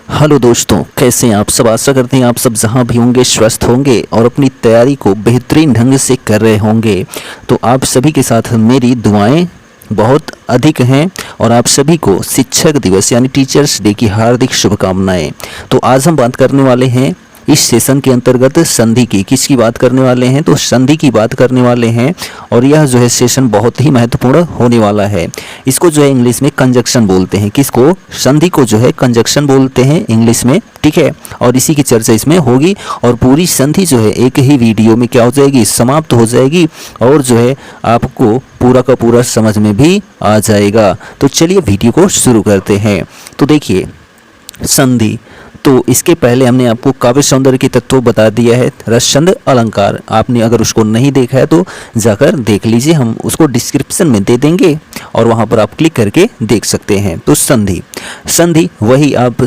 Hello दोस्तों, कैसे हैं आप सब। आशा करते हैं आप सब जहां भी होंगे स्वस्थ होंगे और अपनी तैयारी को बेहतरीन ढंग से कर रहे होंगे। तो आप सभी के साथ मेरी दुआएं बहुत अधिक हैं और आप सभी को शिक्षक दिवस यानी टीचर्स डे की हार्दिक शुभकामनाएं। तो आज हम बात करने वाले हैं इस सेशन के अंतर्गत संधि की। किसकी बात करने वाले हैं? तो संधि की बात करने वाले हैं। और यह जो है सेशन बहुत ही महत्वपूर्ण होने वाला है। इसको जो है इंग्लिश में कंजक्शन बोलते हैं। किसको? संधि को जो है कंजक्शन बोलते हैं इंग्लिश में, ठीक है। और इसी की चर्चा इसमें होगी और पूरी संधि जो है एक ही वीडियो में क्या हो जाएगी, समाप्त हो जाएगी और जो है आपको पूरा का पूरा समझ में भी आ जाएगा। तो चलिए वीडियो को शुरू करते हैं। तो देखिए संधि, तो इसके पहले हमने आपको काव्य सौंदर्य के तत्व बता दिया है। रसछंद अलंकार आपने अगर उसको नहीं देखा है तो जाकर देख लीजिए, हम उसको डिस्क्रिप्शन में दे देंगे और वहां पर आप क्लिक करके देख सकते हैं। तो संधि, संधि वही आप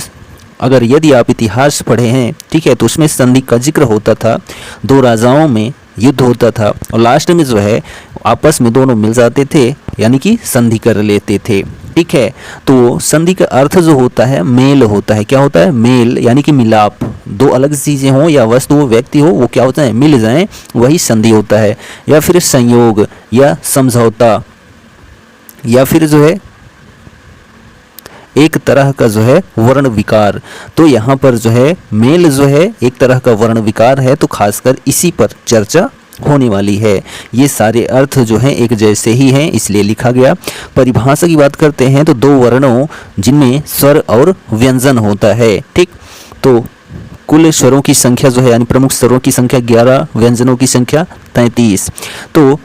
अगर यदि आप इतिहास पढ़े हैं, ठीक है, तो उसमें संधि का जिक्र होता था। दो राजाओं में युद्ध होता था और लास्ट में जो है आपस में दोनों मिल जाते थे, यानी कि संधि कर लेते थे, ठीक है। तो संधि का अर्थ जो होता है मेल होता है। क्या होता है? मेल, यानी कि मिलाप। दो अलग चीजें हों या वस्तु हो, व्यक्ति हो, वो क्या होता है? मिल जाएं, वही संधि होता है। या फिर संयोग या समझौता, या फिर जो है एक तरह का जो है वर्ण विकार। तो यहाँ पर जो है मेल जो है एक तरह का वर्ण विकार है, तो खासकर इसी पर चर्चा होने वाली है। ये सारे अर्थ जो हैं एक जैसे ही हैं, इसलिए लिखा गया। परिभाषा की बात करते हैं तो दो वर्णों जिनमें स्वर और व्यंजन होता है, ठीक। तो कुल स्वरों की संख्या जो है यानी प्रमुख स्वरों की संख्या 11, व्यंजनों की संख्या 33। तो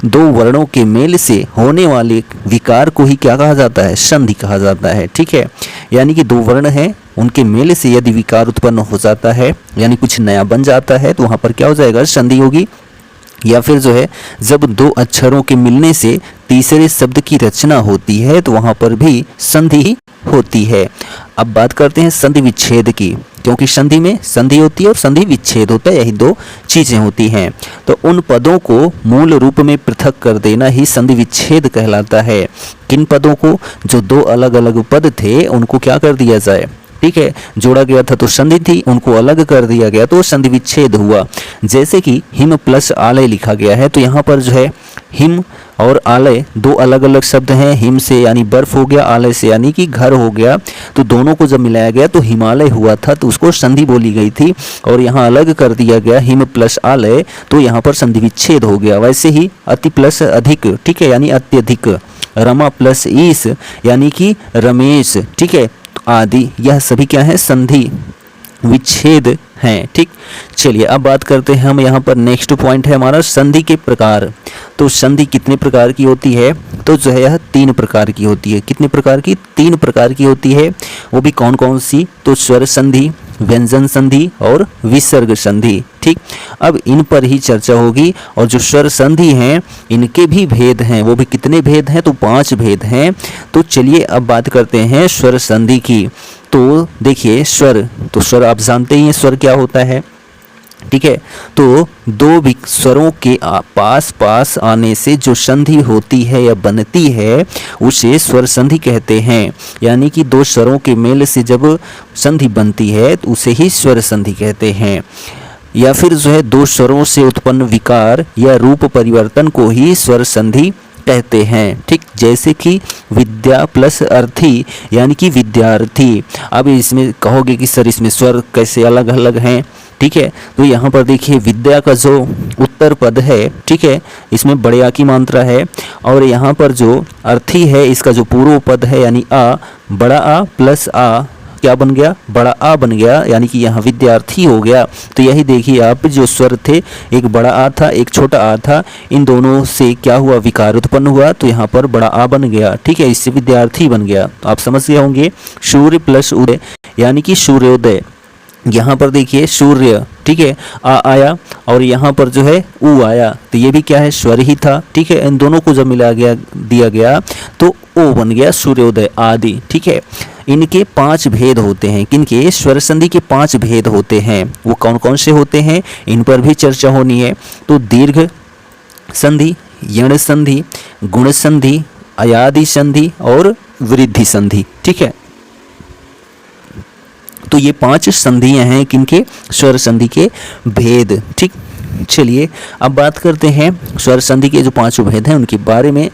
दो वर्णों के मेल से होने वाले विकार को ही क्या कहा जाता है? संधि कहा जाता है, ठीक है। यानी कि दो वर्ण हैं, उनके मेल से यदि विकार उत्पन्न हो जाता है यानी कुछ नया बन जाता है, तो वहां पर क्या हो जाएगा? संधि होगी। या फिर जो है जब दो अक्षरों के मिलने से तीसरे शब्द की रचना होती है, तो वहां पर भी संधि होती है। अब बात करते हैं संधि विच्छेद की, क्योंकि संधि में संधि होती है और संधि विच्छेद होता है, यही दो चीजें होती हैं। तो उन पदों को मूल रूप में पृथक कर देना ही संधि विच्छेद कहलाता है। किन पदों को? जो दो अलग अलग पद थे उनको क्या कर दिया जाए, ठीक है, जोड़ा गया था तो संधि थी, उनको अलग कर दिया गया तो संधि विच्छेद हुआ। जैसे कि हिम प्लस आलय लिखा गया है, तो यहाँ पर जो है हिम और आलय दो अलग अलग शब्द हैं। हिम से यानी बर्फ हो गया, आलय से यानी कि घर हो गया। तो दोनों को जब मिलाया गया तो हिमालय हुआ था, तो उसको संधि बोली गई थी। और यहाँ अलग कर दिया गया हिम प्लस आलय, तो यहाँ पर संधि विच्छेद हो गया। वैसे ही अति प्लस अधिक, ठीक है, यानी अत्यधिक। रमा प्लस ईश यानी कि रमेश, ठीक है, आदि, यह सभी क्या है? संधि विच्छेद हैं, ठीक। चलिए अब बात करते हैं हम, यहाँ पर नेक्स्ट पॉइंट है हमारा संधि के प्रकार। तो संधि कितने प्रकार की होती है? तो जो है यह 3 प्रकार की होती है। कितने प्रकार की? 3 प्रकार की होती है। वो भी कौन कौन सी? तो स्वर संधि, व्यंजन संधि और विसर्ग संधि, ठीक। अब इन पर ही चर्चा होगी। और जो स्वर संधि हैं इनके भी भेद हैं। वो भी कितने भेद हैं? तो 5 भेद हैं। तो चलिए अब बात करते हैं स्वर संधि की। तो देखिए स्वर, तो स्वर आप जानते ही हैं स्वर क्या होता है, ठीक है। तो दो स्वरों के पास पास आने से जो संधि होती है या बनती है उसे स्वर संधि कहते हैं। यानी कि दो स्वरों के मेल से जब संधि बनती है तो उसे ही स्वर संधि कहते हैं। या फिर जो है दो स्वरों से उत्पन्न विकार या रूप परिवर्तन को ही स्वर संधि कहते हैं, ठीक। जैसे कि विद्या प्लस अर्थी यानी कि विद्यार्थी। अब इसमें कहोगे कि सर इसमें स्वर कैसे अलग अलग हैं, ठीक है। तो यहाँ पर देखिए विद्या का जो उत्तर पद है, ठीक है, इसमें बड़े आ की मात्रा है। और यहाँ पर जो अर्थी है इसका जो पूर्व पद है यानी आ, बड़ा आ प्लस आ क्या बन गया? बड़ा आ बन गया, यानी कि यहाँ विद्यार्थी हो गया। तो यही देखिए आप, जो स्वर थे एक बड़ा आ था एक छोटा आ था, इन दोनों से क्या हुआ? विकार उत्पन्न हुआ, तो यहाँ पर बड़ा आ बन गया, ठीक है, इससे विद्यार्थी बन गया। तो आप समझ गए होंगे। सूर्य प्लस उदय यानी कि सूर्योदय। यहाँ पर देखिए सूर्य, ठीक है, आ आया और यहाँ पर जो है ऊ आया, तो ये भी क्या है? स्वर ही था, ठीक है। इन दोनों को जब मिला गया दिया गया तो ओ बन गया सूर्योदय आदि, ठीक है। इनके 5 भेद होते हैं। किनके? स्वर संधि के 5 भेद होते हैं। वो कौन कौन से होते हैं? इन पर भी चर्चा होनी है। तो दीर्घ संधि, यण संधि, गुण संधि, अयादि संधि और वृद्धि संधि, ठीक है। तो ये 5 संधियां हैं किनके, स्वर संधि के भेद। ठीक, चलिए अब बात करते हैं स्वर संधि के जो 5 भेद हैं उनके बारे में।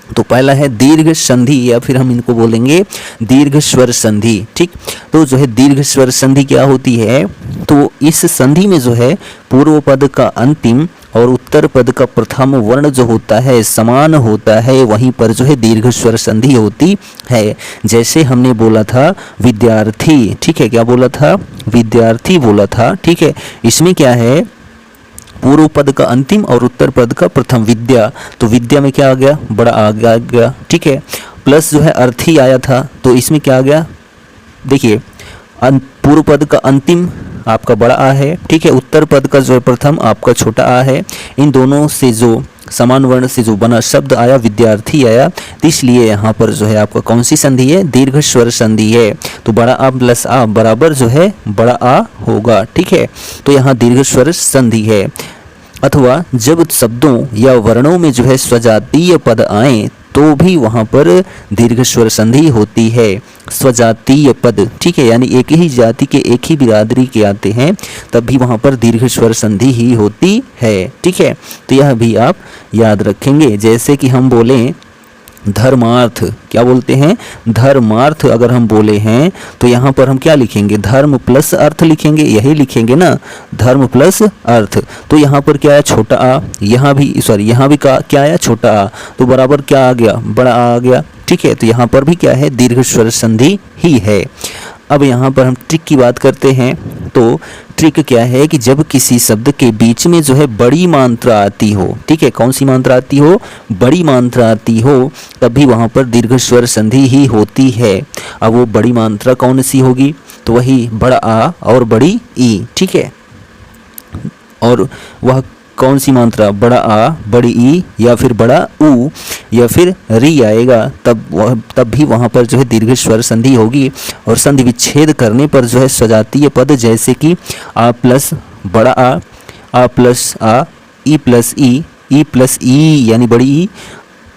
तो पहला है दीर्घ संधि, या फिर हम इनको बोलेंगे दीर्घ स्वर संधि। ठीक, तो जो है दीर्घ स्वर संधि क्या होती है, तो इस संधि में जो है पूर्व पद का अंतिम और उत्तर पद का प्रथम वर्ण जो होता है समान होता है, वहीं पर जो है दीर्घ स्वर संधि होती है। जैसे हमने बोला था विद्यार्थी, ठीक है, क्या बोला था, विद्यार्थी बोला था। ठीक है, इसमें क्या है, पूर्व पद का अंतिम और उत्तर पद का प्रथम विद्या, तो विद्या में क्या आ गया, बड़ा आ गया। ठीक है, प्लस जो है अर्थी आया था, तो इसमें क्या आ गया, देखिए पूर्व पद का अंतिम आपका बड़ा आ है, ठीक है, उत्तर पद का जो है प्रथम आपका छोटा आ है। इन दोनों से जो समान वर्ण से जो बना शब्द आया विद्यार्थी आया, तो इसलिए यहाँ पर जो है आपका कौन सी संधि है, दीर्घ स्वर संधि है। तो बड़ा आ प्लस आ बराबर जो है बड़ा आ होगा। ठीक है, तो यहाँ दीर्घ स्वर संधि है। अथवा जब शब्दों या वर्णों में जो है स्वजातीय पद आए तो भी वहाँ पर दीर्घ स्वर संधि होती है। स्वजातीय पद, ठीक है, यानी एक ही जाति के एक ही बिरादरी के आते हैं तब भी वहाँ पर दीर्घ स्वर संधि ही होती है। ठीक है, तो यह भी आप याद रखेंगे। जैसे कि हम बोलें धर्मार्थ, क्या बोलते हैं, धर्मार्थ अगर हम बोले हैं तो यहाँ पर हम क्या लिखेंगे, धर्म प्लस अर्थ लिखेंगे, यही लिखेंगे ना, धर्म प्लस अर्थ। तो यहाँ पर क्या है, छोटा आ, यहाँ भी यहाँ भी क्या आया, छोटा आ, तो बराबर क्या आ गया, बड़ा आ गया। ठीक है, तो यहाँ पर भी क्या है, दीर्घ स्वर संधि ही है। अब यहाँ पर हम ट्रिक की बात करते हैं। तो ट्रिक क्या है कि जब किसी शब्द के बीच में जो है बड़ी मात्रा आती हो, ठीक है, कौन सी मात्रा आती हो, बड़ी मात्रा आती हो, तभी वहाँ पर दीर्घ स्वर संधि ही होती है। अब वो बड़ी मात्रा कौन सी होगी, तो वही बड़ा आ और बड़ी ई। ठीक है, और वह कौन सी मात्रा, बड़ा आ बड़ी ई या फिर बड़ा ऊ या फिर री आएगा, तब भी वहाँ पर जो है दीर्घ स्वर संधि होगी। और संधि विच्छेद करने पर जो है स्वजातीय पद जैसे कि आ प्लस बड़ा आ प्लस आ, ई प्लस ई यानी बड़ी ई,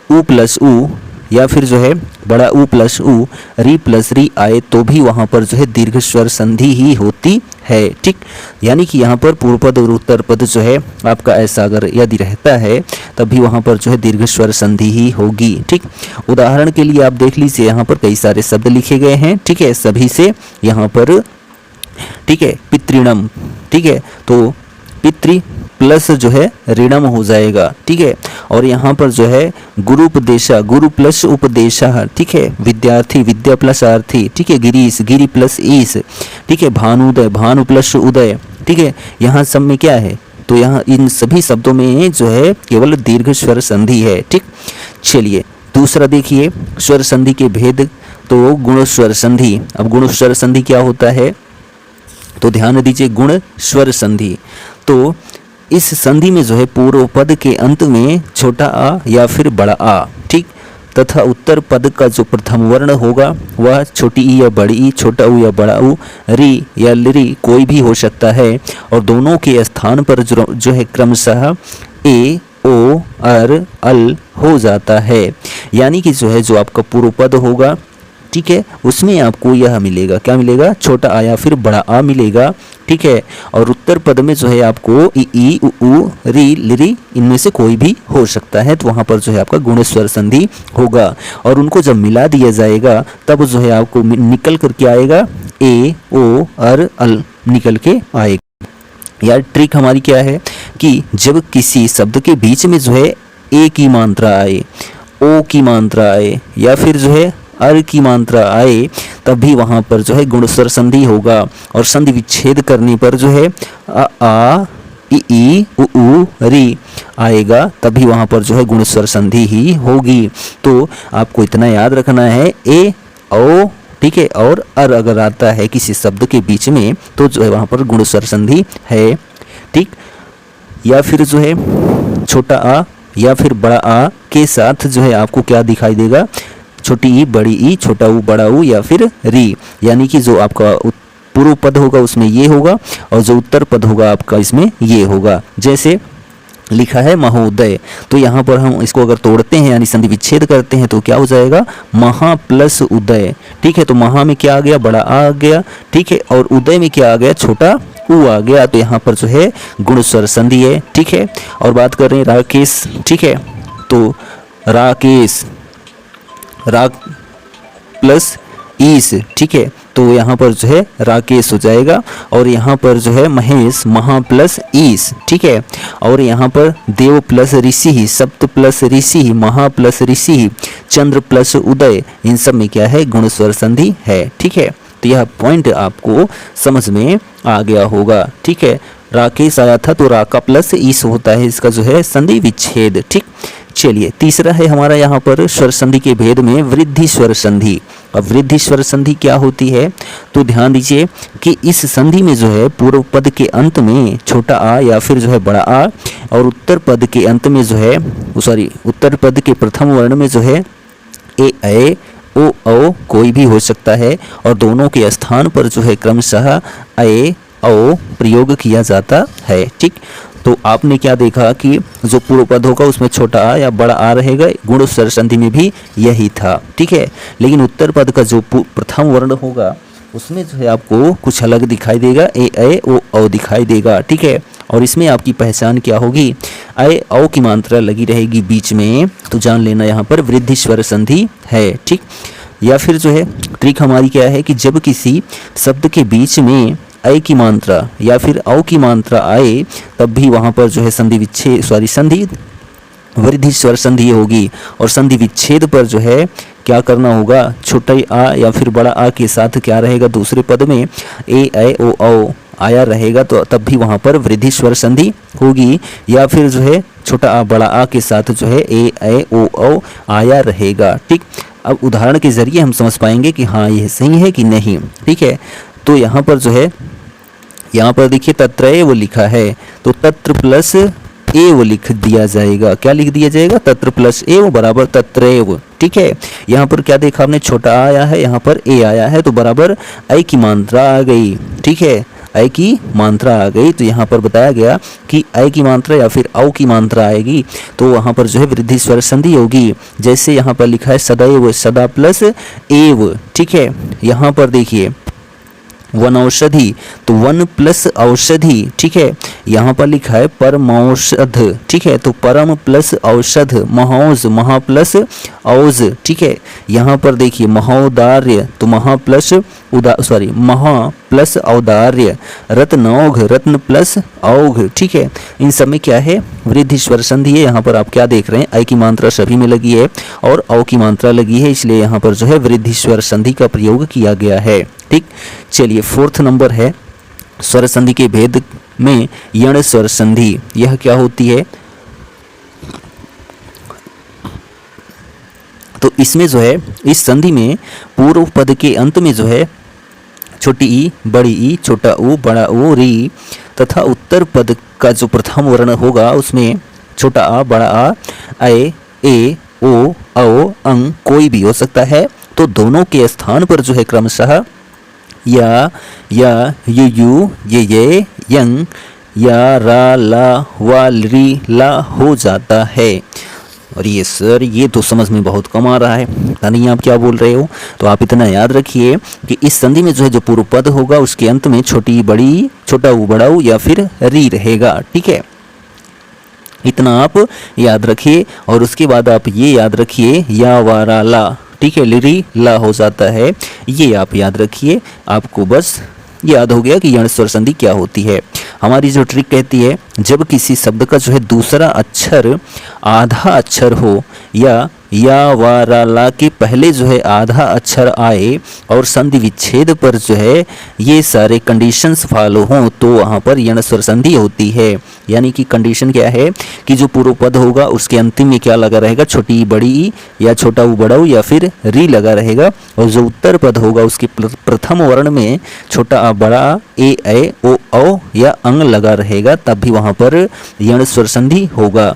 ऊ प्लस ऊ या फिर जो है बड़ा ऊ प्लस ऊ, री प्लस री आए तो भी वहाँ पर जो है दीर्घ स्वर संधि ही होती है। ठीक, यानी कि यहाँ पर पूर्व पद और उत्तर पद जो है आपका ऐसा अगर यदि रहता है तब भी वहाँ पर जो है दीर्घ स्वर संधि ही होगी। ठीक, उदाहरण के लिए आप देख लीजिए, यहाँ पर कई सारे शब्द लिखे गए हैं। ठीक है, सभी से यहाँ पर, ठीक है, पितृणम, ठीक है, तो पितृ प्लस जो है ऋणम हो जाएगा। ठीक है, और यहाँ पर जो है गुरुपदेशा, गुरु प्लस उपदेशा, ठीक है, विद्यार्थी विद्या प्लस आर्थी, ठीक है, गिरीश गिरी प्लस ईश, ठीक है, भानुदय भानु प्लस उदय। ठीक है, यहाँ सब में क्या है, तो यहाँ इन सभी शब्दों में जो है केवल दीर्घ स्वर संधि है। ठीक, चलिए दूसरा देखिए स्वर संधि के भेद। तो गुण स्वर संधि। अब गुण स्वर संधि क्या होता है, तो ध्यान दीजिए, गुण स्वर संधि। तो इस संधि में जो है पूर्व पद के अंत में छोटा आ या फिर बड़ा आ, ठीक, तथा उत्तर पद का जो प्रथम वर्ण होगा वह छोटी ई या बड़ी ई, छोटा ऊ या बड़ा ऊ, री या लिरी कोई भी हो सकता है। और दोनों के स्थान पर जो है क्रमशः ए ओ अर अल हो जाता है। यानी कि जो है जो आपका पूर्व पद होगा, ठीक है, उसमें आपको यह मिलेगा, क्या मिलेगा, छोटा आ या फिर बड़ा आ मिलेगा। ठीक है, और उत्तर पद में जो है आपको ई उ री लिरी इनमें से कोई भी हो सकता है। तो वहाँ पर जो है आपका गुण स्वर संधि होगा और उनको जब मिला दिया जाएगा तब जो है आपको निकल करके आएगा ए ओ अर अल निकल के आएगा। यार ट्रिक हमारी क्या है कि जब किसी शब्द के बीच में जो है ए की मात्रा आए, ओ की मात्रा आए या फिर जो है अर की मात्रा आए तब भी वहाँ पर जो है गुण स्वर संधि होगा। और संधि विच्छेद करने पर जो है आ ई उ री आएगा, तभी वहाँ पर जो है गुण स्वर संधि ही होगी। तो आपको इतना याद रखना है, ए ओ, ठीक है, और अर अगर आता है किसी शब्द के बीच में तो जो है वहाँ पर गुण स्वर संधि है। ठीक, या फिर जो है छोटा आ या फिर बड़ा आ के साथ जो है आपको क्या दिखाई देगा, छोटी ई बड़ी ई, छोटा ऊ बड़ा ऊ या फिर री। यानी कि जो आपका पूर्व पद होगा उसमें ये होगा और जो उत्तर पद होगा आपका इसमें ये होगा। जैसे लिखा है महोदय। तो यहाँ पर हम इसको अगर तोड़ते हैं यानी संधि विच्छेद करते हैं तो क्या हो जाएगा, महा प्लस उदय। ठीक है, तो महा में क्या आ गया, बड़ा आ गया। ठीक है, और उदय में क्या आ गया, छोटा ऊ आ गया। तो यहाँ पर जो है गुण स्वर संधि है। ठीक है, और बात कर रहे हैं राकेश। ठीक है, तो राकेश, राग प्लस ईस। ठीक है, तो यहाँ पर जो है राकेश हो जाएगा। और यहाँ पर जो है महेश, महा प्लस ईस। ठीक है, और यहाँ पर देव प्लस ऋषि, सप्त प्लस ऋषि, महा प्लस ऋषि, चंद्र प्लस उदय, इन सब में क्या है, गुण स्वर संधि है। ठीक है, तो यह पॉइंट आपको समझ में आ गया होगा। ठीक है, राकेश आया था तो राका प्लस ईस होता है, इसका जो है संधि विच्छेद। ठीक, चलिए तीसरा है हमारा यहाँ पर स्वर संधि के भेद में वृद्धि स्वर संधि। अब वृद्धि स्वर संधि क्या होती है, तो ध्यान दीजिए कि इस संधि में जो है पूर्व पद के अंत में छोटा आ या फिर जो है बड़ा आ, और उत्तर पद के अंत में जो है उत्तर पद के प्रथम वर्ण में जो है ए ओ औ कोई भी हो सकता है, और दोनों के स्थान पर जो है क्रमशः ए ओ प्रयोग किया जाता है। ठीक, तो आपने क्या देखा कि जो पूर्व पद होगा उसमें छोटा आ या बड़ा आ रहेगा, गुण स्वर संधि में भी यही था। ठीक है, लेकिन उत्तर पद का जो प्रथम वर्ण होगा उसमें जो है आपको कुछ अलग दिखाई देगा, ए ओ औ दिखाई देगा। ठीक है, और इसमें आपकी पहचान क्या होगी, ए औ की मात्रा लगी रहेगी बीच में, तो जान लेना यहाँ पर वृद्धि स्वर संधि है। ठीक, या फिर जो है ट्रिक हमारी क्या है कि जब किसी शब्द के बीच में ऐ की मात्रा या फिर औ की मात्रा आए तब भी वहाँ पर जो है संधि वृद्धि स्वर संधि होगी। और संधि विच्छेद पर जो है क्या करना होगा, छोटे आ या फिर बड़ा आ के साथ क्या रहेगा, दूसरे पद में ए ऐ ओ औ आया रहेगा, तो तब भी वहाँ पर वृद्धि स्वर संधि होगी। या फिर जो है छोटा आ बड़ा आ के साथ जो है ए ऐ ओ औ आया रहेगा। ठीक, अब उदाहरण के जरिए हम समझ पाएंगे कि हाँ यह सही है कि नहीं। ठीक है, तो यहाँ पर जो है यहाँ पर देखिए तत्र वो लिखा है, तो तत्र प्लस ए वो लिख दिया जाएगा। क्या लिख दिया जाएगा, तत्र प्लस ए वो बराबर तत्रैव। ठीक है, यहाँ पर क्या देखा आपने, छोटा आया है, यहाँ पर ए आया है, तो बराबर ऐ की मात्रा आ गई। ठीक है, ऐ की मात्रा आ गई, तो यहाँ पर बताया गया कि ऐ की मात्रा या फिर औ की मात्रा आएगी तो वहाँ पर जो है वृद्धि स्वर संधि होगी। जैसे यहाँ पर लिखा है सदैव, सदा प्लस एव। ठीक है, यहाँ पर देखिए वन औषधि, तो वन प्लस औषधि। ठीक है, यहाँ पर लिखा है परमौषध। ठीक है, तो परम प्लस औषध, महौज, महा प्लस औज। ठीक है, यहाँ पर देखिए महोदार्य, तो महा प्लस महा प्लस औदार्य, रत्नौघ, रत्न प्लस औघ। ठीक है, इन सब में क्या है, वृद्धि स्वर संधि है। यहाँ पर आप क्या देख रहे हैं, ऐ की मात्रा सभी में लगी है और औ की मात्रा लगी है, इसलिए यहाँ पर जो है वृद्धि स्वर संधि का प्रयोग किया गया है। ठीक, चलिए फोर्थ नंबर है स्वर संधि के भेद में यण स्वर संधि। यह क्या होती है, तो इसमें जो है इस संधि में पूर्व पद के अंत में जो है छोटी ई, बड़ी ई, छोटा ऊ, बड़ा ऊ, री, तथा उत्तर पद का जो प्रथम वर्ण होगा उसमें छोटा आ, बड़ा आ, ए ओ औ अंग कोई भी हो सकता है। तो दोनों के स्थान पर जो है क्रमशः या यू, ये यंग, या रा, ला, वा, री, ला हो जाता है। और ये सर ये तो समझ में बहुत कम आ रहा है, पता नहीं आप क्या बोल रहे हो। तो आप इतना याद रखिए कि इस संधि में जो है जो पूर्व पद होगा उसके अंत में छोटी बड़ी, छोटा ऊ, बड़ा ऊ या फिर री रहेगा। ठीक है, इतना आप याद रखिए। और उसके बाद आप ये याद रखिए या वारा ला। ठीक है, लिरी ला हो जाता है, ये आप याद रखिए। आपको बस याद हो गया कि यण स्वर संधि क्या होती है। हमारी जो ट्रिक कहती है जब किसी शब्द का जो है दूसरा अक्षर आधा अक्षर हो या वा ला के पहले जो है आधा अक्षर आए और संधि विच्छेद पर जो है ये सारे कंडीशंस फॉलो हों तो वहाँ पर यण स्वर संधि होती है। यानी कि कंडीशन क्या है कि जो पूर्व पद होगा उसके अंतिम में क्या लगा रहेगा, छोटी बड़ी ई या छोटा ऊ बड़ा ऊ या फिर री लगा रहेगा, और जो उत्तर पद होगा उसके प्रथम वर्ण में छोटा आ, बड़ा ए ऐ ओ औ या अंग लगा रहेगा, तब भी वहाँ पर यण स्वर संधि होगा।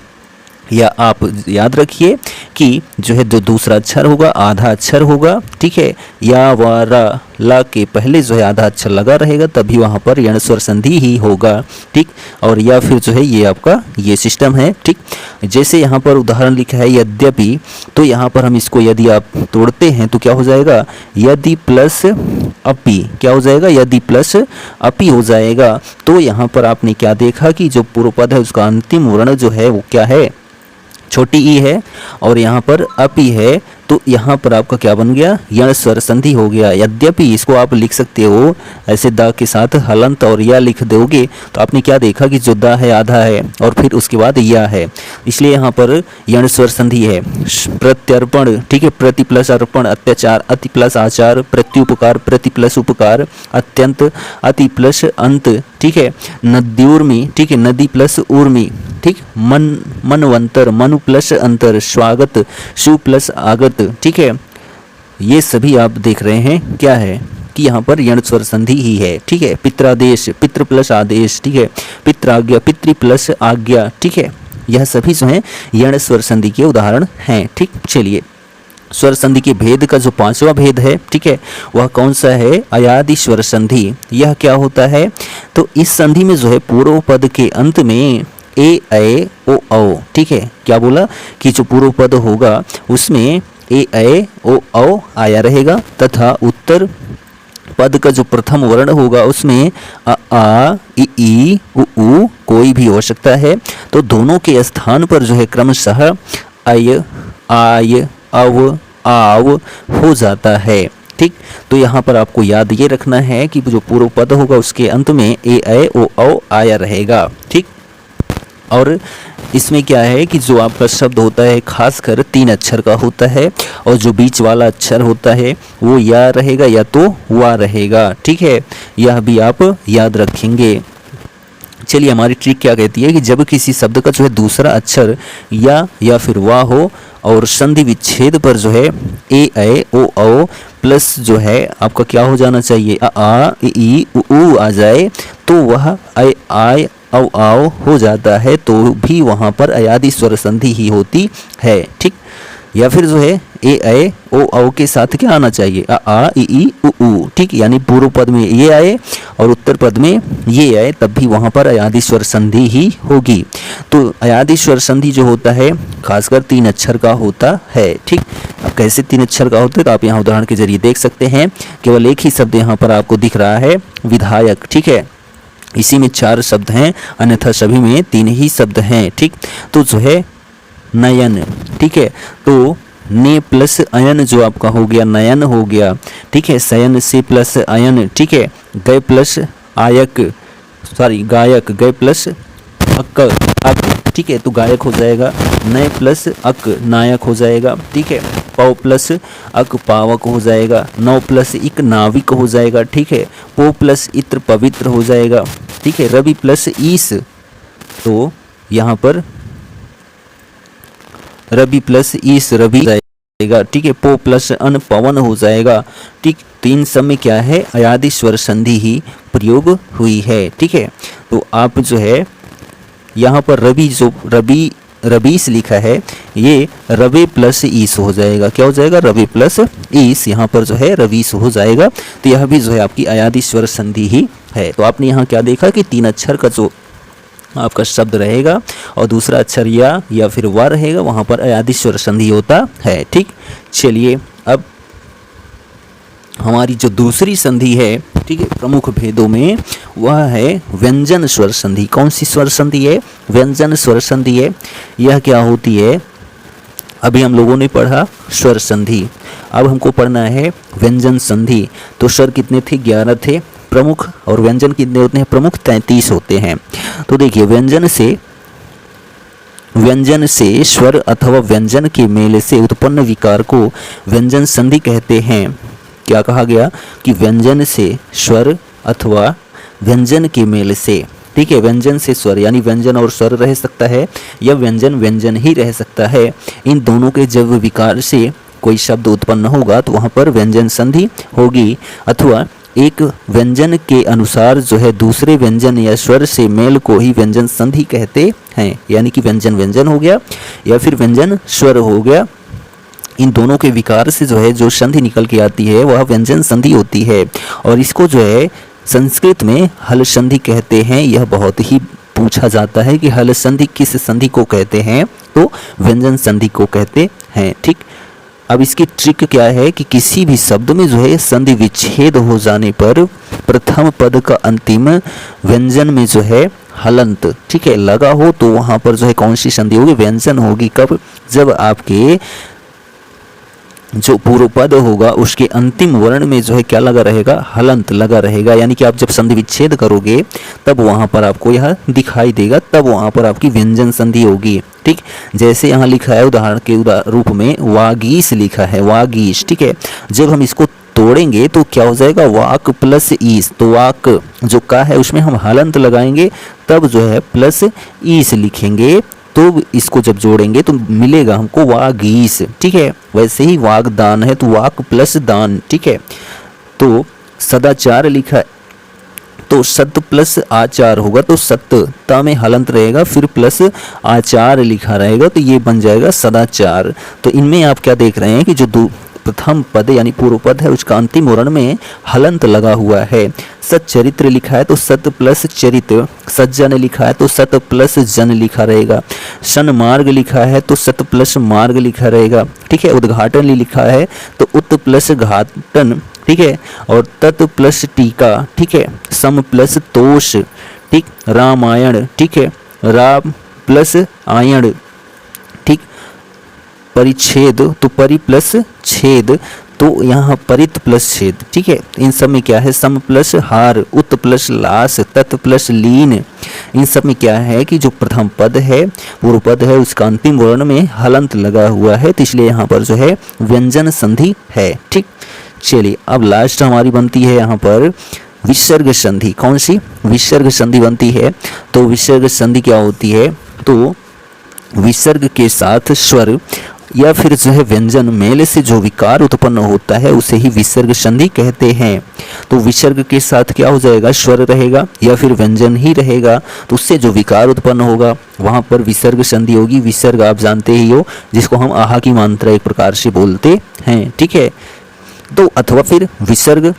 या आप याद रखिए कि जो है जो दूसरा अक्षर होगा आधा अक्षर होगा, ठीक है, या व र ला के पहले जो है आधा अक्षर लगा रहेगा, तभी वहाँ पर यण स्वर संधि ही होगा, ठीक। और या फिर जो है ये आपका ये सिस्टम है, ठीक। जैसे यहाँ पर उदाहरण लिखा है यद्यपि, तो यहाँ पर हम इसको यदि आप तोड़ते हैं तो क्या हो जाएगा, यदि प्लस अपि, क्या हो जाएगा, यदि प्लस अपि हो जाएगा। तो यहाँ पर आपने क्या देखा कि जो पूर्व पद है उसका अंतिम वर्ण जो है वो क्या है, छोटी ई है, और यहाँ पर अपि है, तो यहाँ पर आपका क्या बन गया, यण स्वर संधि हो गया। यद्यपि इसको आप लिख सकते हो ऐसे द के साथ हलंत और या लिख दोगे तो आपने क्या देखा कि जो द है आधा है और फिर उसके बाद या है, इसलिए यहाँ पर यण स्वर संधि है। प्रत्यर्पण, ठीक है, प्रति प्लस अर्पण, अत्याचार, अति प्लस आचार, प्रत्युपकार, प्रति प्लस उपकार, अत्यंत, अति प्लस अंत, ठीक है, नद्यूर्मी, ठीक है, नदी प्लस ऊर्मी, ठीक, मन मनवंतर, मनु प्लस अंतर, स्वागत, शु प्लस आगत, ठीक है। ये सभी आप देख रहे हैं क्या है कि यहाँ पर यण स्वर संधि ही है, ठीक है। पित्रादेश, पितृ प्लस आदेश, ठीक है, पित्राज्ञा, पितृ प्लस आज्ञा, ठीक है। यह सभी जो है यण स्वर संधि के उदाहरण हैं, ठीक। चलिए, स्वर संधि के भेद का जो पांचवा भेद है, ठीक है, वह कौन सा है, अयादि स्वर संधि। यह क्या होता है, तो इस संधि में जो है पूर्व पद के अंत में ए ऐ ओ औ, ठीक है, क्या बोला कि जो पूर्व पद होगा उसमें ए ऐ ओ औ आया रहेगा, तथा उत्तर पद का जो प्रथम वर्ण होगा उसमें आ ई उ कोई भी हो सकता है। तो दोनों के स्थान पर जो है क्रमशः अय आय अव आव हो जाता है, ठीक। तो यहाँ पर आपको याद ये रखना है कि जो पूर्व पद होगा उसके अंत में ए ऐ ओ औ आया रहेगा, ठीक। और इसमें क्या है कि जो आपका शब्द होता है खासकर 3 अक्षर का होता है, और जो बीच वाला अक्षर होता है वो या रहेगा या तो वा रहेगा, ठीक है। यह भी आप याद रखेंगे। चलिए, हमारी ट्रिक क्या कहती है कि जब किसी शब्द का जो है दूसरा अक्षर या फिर वा हो और संधि विच्छेद पर जो है ए ऐ ओ औ प्लस जो है आपका क्या हो जाना चाहिए, आ ई उ आ जाए, तो वह ऐ आय औ आओ हो जाता है, तो भी वहाँ पर अयादि स्वर संधि ही होती है, ठीक। या फिर जो है ए ऐ ओ औ के साथ क्या आना चाहिए, आ ई उ, ठीक, यानी पूर्व पद में ये आए और उत्तर पद में ये आए, तब भी वहाँ पर अयादि स्वर संधि ही होगी। तो अयादि स्वर संधि जो होता है खासकर 3 अक्षर का होता है, ठीक। अब कैसे 3 अक्षर का होता है तो आप यहाँ उदाहरण के जरिए देख सकते हैं। केवल एक ही शब्द यहाँ पर आपको दिख रहा है, विधायक, ठीक है। इसी में 4 शब्द हैं, अन्यथा सभी में 3 ही शब्द हैं, ठीक। तो जो है नयन, ठीक है, तो ने प्लस अयन जो आपका हो गया नयन हो गया, ठीक है। शयन से प्लस अयन, ठीक है। गय प्लस आयक, सॉरी गायक, गय प्लस अक, ठीक है, तो गायक हो जाएगा। नय प्लस अक नायक हो जाएगा, ठीक है। पौ प्लस अक पावक हो जाएगा। नौ प्लस इक नाविक हो जाएगा, ठीक है। पो प्लस इत्र पवित्र हो जाएगा, ठीक है। रवि प्लस ईस, तो यहाँ पर रवि प्लस ईस रवि जाएगा, ठीक है। पो प्लस अन पवन हो जाएगा, ठीक। तो इन सब में क्या है, अयादि स्वर संधि ही प्रयोग हुई है, ठीक है। तो आप जो है यहाँ पर रवि जो रबीस लिखा है, ये रवे प्लस ईस हो जाएगा, क्या हो जाएगा, रवे प्लस ईस, यहाँ पर जो है रवीस हो जाएगा। तो यह भी जो है आपकी अयादि स्वर संधि ही है। तो आपने यहाँ क्या देखा कि 3 अक्षर का जो आपका शब्द रहेगा और दूसरा अक्षर या फिर वा रहेगा, वहाँ पर अयादि स्वर संधि होता है, ठीक। चलिए, अब हमारी जो दूसरी संधि है, ठीक है, प्रमुख भेदों में, वह है व्यंजन स्वर संधि। कौन सी स्वर संधि है, व्यंजन स्वर संधि है। यह क्या होती है, अभी हम लोगों ने पढ़ा स्वर संधि, अब हमको पढ़ना है व्यंजन संधि। तो स्वर कितने थे, 11 थे प्रमुख, और व्यंजन कितने होते हैं प्रमुख, 33 होते हैं। तो देखिए, व्यंजन से स्वर अथवा व्यंजन के मेल से उत्पन्न विकार को व्यंजन संधि कहते हैं। क्या कहा गया कि व्यंजन से स्वर अथवा व्यंजन के मेल से, ठीक है, व्यंजन से स्वर यानी व्यंजन और स्वर रह सकता है, या व्यंजन ही रह सकता है। इन दोनों के जब विकार से कोई शब्द उत्पन्न होगा तो वहाँ पर व्यंजन संधि होगी, अथवा एक व्यंजन के अनुसार जो है दूसरे व्यंजन या स्वर से मेल को ही व्यंजन संधि कहते हैं। यानी कि व्यंजन व्यंजन हो गया या फिर व्यंजन स्वर हो गया, इन दोनों के विकार से जो है जो संधि निकल के आती है वह व्यंजन संधि होती है। और इसको जो है संस्कृत में हल संधि कहते हैं। यह बहुत ही पूछा जाता है कि हल संधि किस संधि को कहते हैं, तो व्यंजन संधि को कहते हैं। ठीक, अब इसकी ट्रिक क्या है कि किसी भी शब्द में जो है संधि विच्छेद हो जाने पर प्रथम पद का अंतिम व्यंजन में जो है हलंत, ठीक है, लगा हो तो वहां पर जो है कौन सी संधि होगी, व्यंजन होगी। कब, जब आपके जो पूर्व पद होगा उसके अंतिम वर्ण में जो है क्या लगा रहेगा, हलंत लगा रहेगा। यानी कि आप जब संधि विच्छेद करोगे तब वहां पर आपको यह दिखाई देगा, तब वहां पर आपकी व्यंजन संधि होगी। ठीक, जैसे यहाँ लिखा है उदाहरण के रूप में वागीश लिखा है, वागीश, ठीक है। जब हम इसको तोड़ेंगे तो क्या हो जाएगा, वाक प्लस ईस, तो वाक जो का है उसमें हम हलंत लगाएंगे, तब जो है प्लस ईस लिखेंगे, तो इसको जब जोड़ेंगे तो मिलेगा हमको वागीस। ठीक है, वैसे ही वागदान है तो वाक प्लस दान। ठीक है, तो सदाचार लिखा है तो सत्य प्लस आचार होगा, तो सत्य ता में हलंत रहेगा, फिर प्लस आचार लिखा रहेगा, तो ये बन जाएगा सदाचार। तो इनमें आप क्या देख रहे हैं कि जो प्रथम पद यानी पूर्व पद है उसका अंतिम वर्ण में हलंत लगा हुआ है। सच्चरित्र लिखा है तो सत प्लस चरित्र, सज्जन लिखा है तो सत प्लस जन लिखा रहेगा। सन्मार्ग लिखा है तो सत प्लस मार्ग लिखा रहेगा। ठीक है, उद्घाटन लिखा है तो उत प्लस घाटन, ठीक है, और तत् प्लस टीका, ठीक है, सम प्लस तोष, ठीक, रामायण, ठीक है, राम प्लस आयण, ठीक, परिच्छेद तो परि प्लस छेद, तो यहाँ परित प्लस छेद। ठीक है, इन सब में क्या है, सम प्लस हार, उत प्लस लाश, तत् प्लस लीन। इन सब में क्या है कि जो प्रथम पद है, पूर्व पद है, उसका अंतिम वर्ण में हलंत लगा हुआ है, तो इसलिए यहाँ पर जो है व्यंजन संधि है। ठीक, चलिए अब लास्ट हमारी बनती है यहाँ पर विसर्ग संधि। कौन सी, विसर्ग संधि बनती है। तो विसर्ग संधि क्या होती है, तो विसर्ग के साथ स्वर या फिर जो है व्यंजन मेल से जो विकार उत्पन्न होता है उसे ही विसर्ग संधि कहते हैं। तो विसर्ग के साथ क्या हो जाएगा, स्वर रहेगा या फिर व्यंजन ही रहेगा, तो उससे जो विकार उत्पन्न होगा वहां पर विसर्ग संधि होगी। विसर्ग आप जानते ही हो, जिसको हम आहा की मात्रा एक प्रकार से बोलते हैं। ठीक है, तो अथवा फिर विसर्ग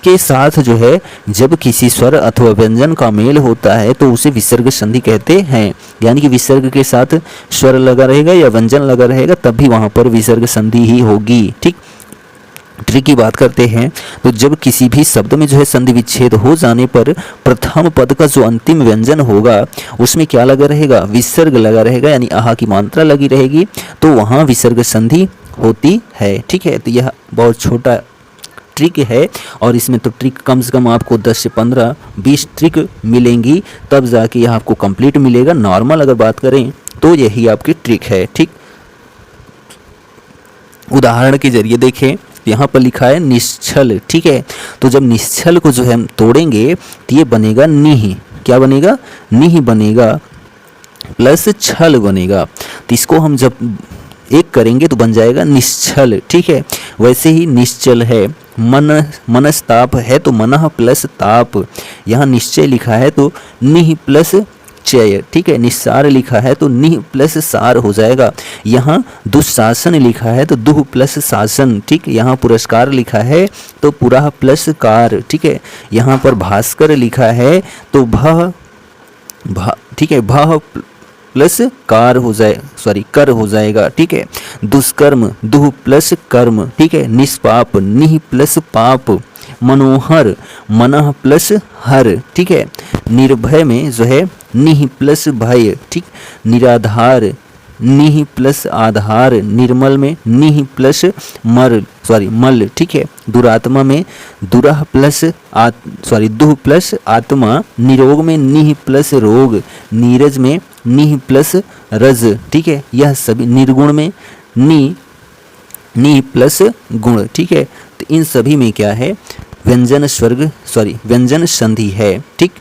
के साथ जो है जब किसी स्वर अथवा व्यंजन का मेल होता है तो उसे विसर्ग संधि कहते हैं। यानी कि विसर्ग के साथ स्वर लगा रहेगा या व्यंजन लगा रहेगा तब भी वहां पर विसर्ग संधि ही होगी। ठीक, ट्रिक की बात करते हैं तो जब किसी भी शब्द में जो है संधि विच्छेद हो जाने पर प्रथम पद का जो अंतिम व्यंजन होगा उसमें क्या लगा रहेगा, विसर्ग लगा रहेगा, यानी आहा की मात्रा लगी रहेगी, तो वहां विसर्ग संधि होती है। ठीक है, तो यह बहुत छोटा ट्रिक है और इसमें तो ट्रिक कम से कम आपको 10 से 15-20 ट्रिक मिलेंगी, तब जाके यह आपको कंप्लीट मिलेगा। नॉर्मल अगर बात करें तो यही आपकी ट्रिक है। ठीक, उदाहरण के जरिए देखें, यहाँ पर लिखा है निश्चल। ठीक है, तो जब निश्चल को जो है हम तोड़ेंगे तो ये बनेगा निहि। क्या बनेगा, निहि बनेगा प्लस छल बनेगा, तो इसको हम जब एक करेंगे तो बन जाएगा निश्चल। ठीक है, वैसे ही निश्चल है, मनस्ताप है तो मनः प्लस ताप, यहाँ निश्चय लिखा है तो निह प्लस चय। ठीक है, निस्सार लिखा है तो निह प्लस सार हो जाएगा। यहाँ दुशासन लिखा है तो दुह प्लस शासन। ठीक, यहाँ पुरस्कार लिखा है तो पुरः प्लस कार। ठीक है, यहाँ पर भास्कर लिखा है तो ठीक है, भह प्लस कार हो जाए, सॉरी कर हो जाएगा। ठीक है, दुष्कर्म दुह प्लस कर्म। ठीक है, निष्पाप निह प्लस पाप, मनोहर मनः प्लस हर। ठीक है, निर्भय में जो है निह प्लस भय। ठीक, निराधार निह प्लस आधार, निर्मल में निह प्लस मल। ठीक है, दुरात्मा में दुरह प्लस दुह प्लस आत्मा, निरोग में निह प्लस रोग, नीरज में निह प्लस रज। ठीक है, यह सभी निर्गुण में नि प्लस गुण। ठीक है, तो इन सभी में क्या है, व्यंजन व्यंजन संधि है। ठीक,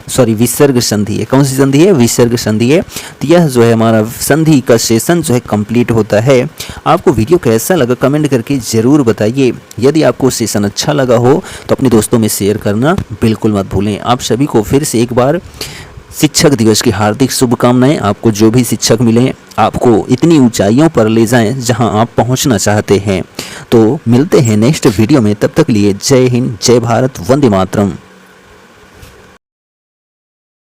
सॉरी विसर्ग संधि है। कौन सी संधि है? विसर्ग संधि है। तो यह जो है हमारा संधि का सेशन जो है कंप्लीट होता है। आपको वीडियो कैसा लगा कमेंट करके ज़रूर बताइए। यदि आपको सेशन अच्छा लगा हो तो अपने दोस्तों में शेयर करना बिल्कुल मत भूलें। आप सभी को फिर से एक बार शिक्षक दिवस की हार्दिक शुभकामनाएं। आपको जो भी शिक्षक मिले आपको इतनी ऊंचाइयों पर ले जाएं जहां आप पहुंचना चाहते हैं। तो मिलते हैं नेक्स्ट वीडियो में, तब तक लिए जय हिंद, जय भारत, वंदे मातरम।